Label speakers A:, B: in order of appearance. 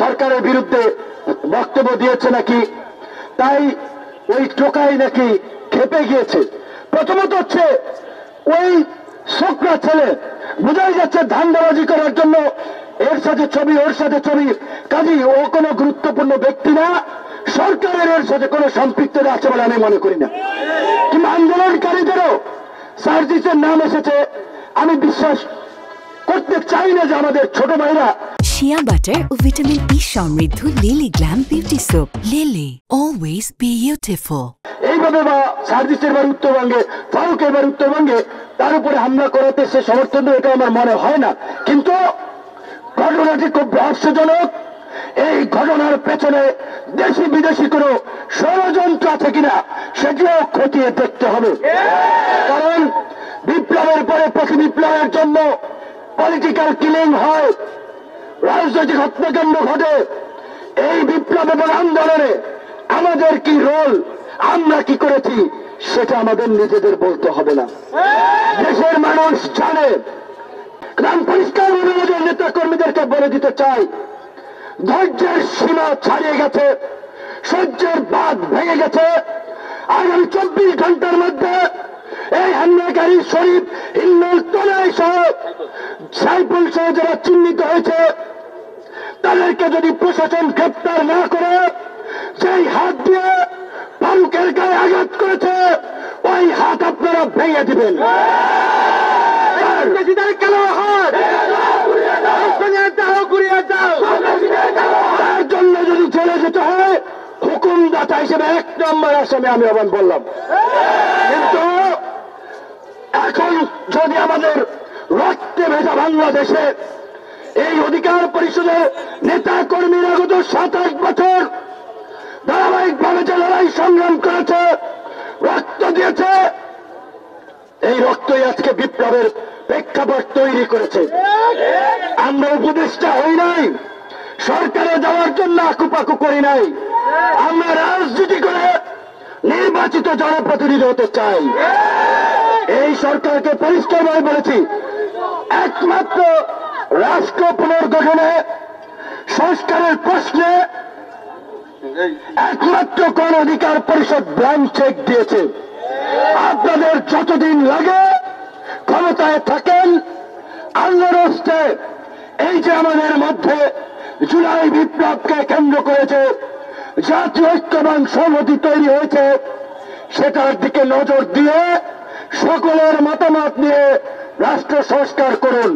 A: সরকারের বিরুদ্ধে বক্তব্য দিয়েছে নাকি, তাই ওই টোকাই নাকি খেপে গিয়েছে। প্রথমত হচ্ছে ওই ছোকরা ছেলে, বোঝাই যাচ্ছে ধান্দাবাজি করার জন্য এর সাথে ছবি ওর সাথে ছবি, কাজী ও কোনো গুরুত্বপূর্ণ ব্যক্তি না, সরকারের এর সাথে কোনো সম্পৃক্ততা আছে বলে আমি মনে করি না। কিংবা আন্দোলনকারীদেরও সার্জিসের নাম এসেছে, আমি বিশ্বাস করতে চাই না যে আমাদের ছোট ভাইরা।
B: শিয়া বাটার ও ভিটামিন ই সমৃদ্ধ lily glam beauty soap, lily always beautiful.
A: এইভাবে বা সার্জিসের বার উত্তরবঙ্গে, ফারুকের বার উত্তরবঙ্গে তার উপরে হামলা করাতে সে সমর্থন দেবে, এটা আমার মনে হয় না। কিন্তু ঘটনাটি খুব রহস্যজনক। এই ঘটনার পেছনে দেশি বিদেশি কোনো ষড়যন্ত্র আছে কিনা সেটিও খতিয়ে দেখতে হবে। কারণ বিপ্লবের পরে প্রতি বিপ্লবের জন্য পলিটিক্যাল কিলিং হয়, রাজনৈতিক হত্যাকাণ্ড ঘটে। এই বিপ্লব এবং আন্দোলনে আমাদের কি রোল, আমরা কি করেছি, সেটা আমাদের নিজেদের বলতে হবে না, দেশের মানুষ জানে। পরিষ্কার অনুমোদন নেতা কর্মীদেরকে বলে দিতে চাই, ধৈর্যের সীমা ছাড়িয়ে গেছে, সহ্যের বাঁধ ভেঙে গেছে। আগামী 24 ঘন্টার মধ্যে এই হামলাকারী শরীফ, হিন্দুল তনয় সহ সাইফুল সহ যারা চিহ্নিত হয়েছে তাদেরকে যদি প্রশাসন গ্রেপ্তার না করে, সেই হাত দিয়ে ফারুকের গায়ে আঘাত করেছে ওই হাত আপনারা ভেঙে দিবেন। তার জন্য যদি চলে যেতে হয়, হুকুমদাতা হিসেবে 1 নম্বর আসামে আমি আহ্বান বললাম। কিন্তু এখন যদি আমাদের রক্তে ভেজা বাংলাদেশে এই অধিকার পরিষদের নেতা কর্মীরা গত 27 বছর ধারাবাহিকভাবে যে লড়াই সংগ্রাম করেছে, রক্ত দিয়েছে, এই রক্তই আজকে বিপ্লবের প্রেক্ষাপট তৈরি করেছে। আমরা উপদেষ্টা হই নাই, সরকারে যাওয়ার জন্য আকুপাকু করি নাই, আমরা রাজনীতি করে নির্বাচিত জনপ্রতিনিধি হতে চাই। এই সরকারকে পরিষ্কারভাবে বলেছি, একমাত্র রাষ্ট্র পুনর্গঠনে সংস্কারের প্রশ্নে একমাত্র গণ অধিকার পরিষদ ব্ল্যাঙ্ক চেক দিয়েছে। আপনাদের যতদিন লাগে ক্ষমতায় থাকেন, আল্লাহর এই যে আমাদের মধ্যে জুলাই বিপ্লবকে কেন্দ্র করেছে জাতীয় ঐক্যবান সংহতি তৈরি হয়েছে, সেটার দিকে নজর দিয়ে সকলের মতামত নিয়ে রাষ্ট্র সংস্কার করুন।